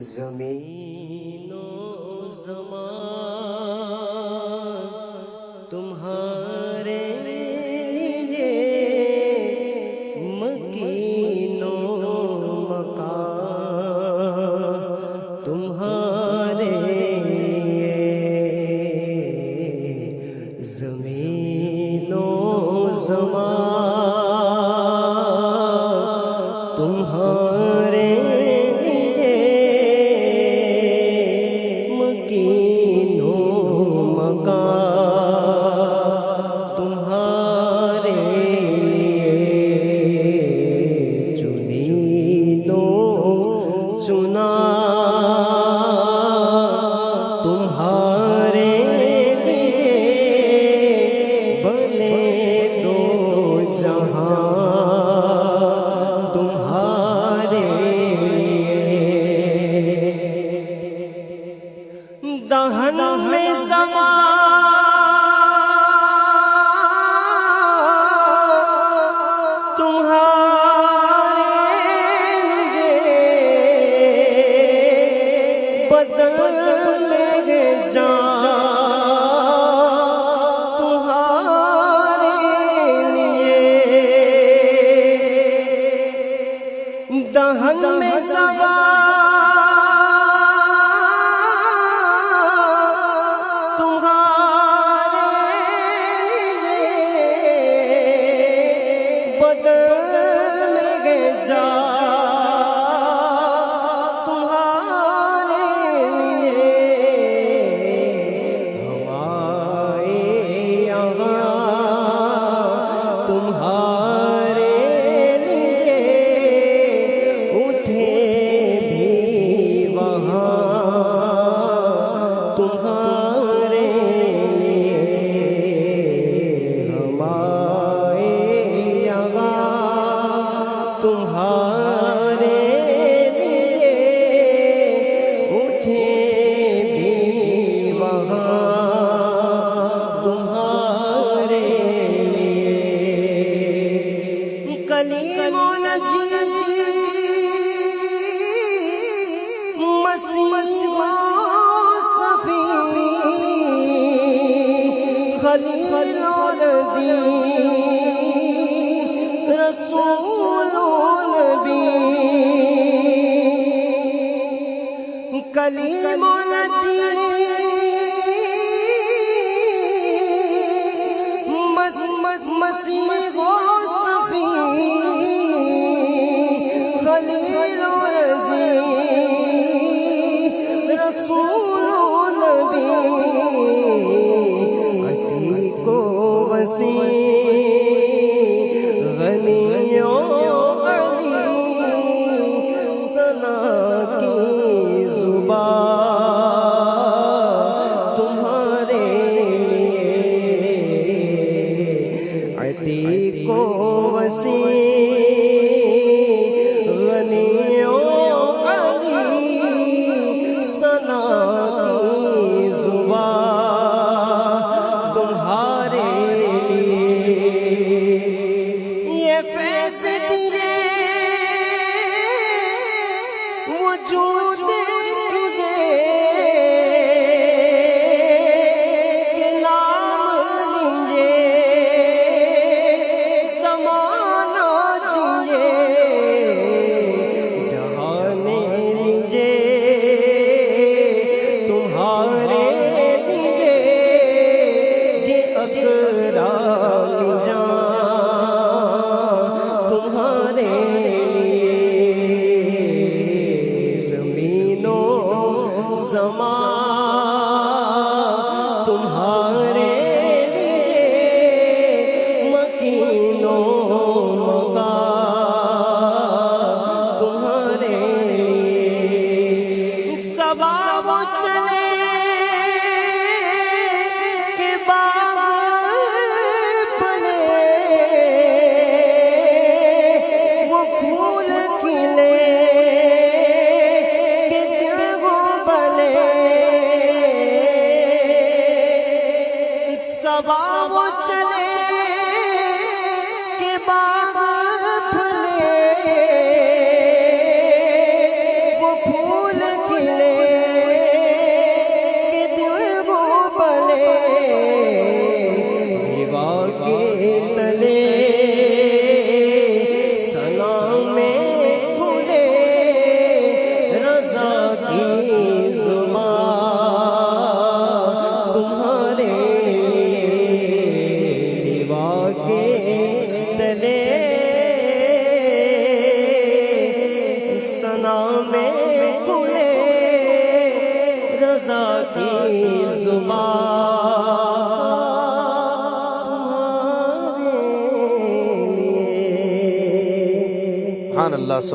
زمین و زمان تمہارے لیے مکین و مکان تمہارے لیے زمین و زمان تمہارے چنا تمہارے لیے بھلے دو جہاں تمہارے لیے دہن میں زمان بدل لیں گے جان تمہارے لیے دہن میں زبان تمہارے لیے بدل لیں گے جان تمہارے لیے اٹھے بھی وہاں تمہارے لیے کلیم و نجی مسیح و صفی خلیل و نبی رسول کلیم و نجی مسیح و صفی خلیل و رضی رسول و نبی عتیق و وسیع غنی و علی ثنا کی تمہارے عتیق و وسیع غنی و علی ثنا کی زبان تمہارے لیے یہ فیض دیے وجود تمہارے لیے زمین و زمان تمہارے لیے مکین و مکان تمہارے لیے سبا وہ چلے کہ وہ چلے کہ باغ پھلے وہ پھول کی کی زبان تمہارے لیے۔ سبحان اللہ۔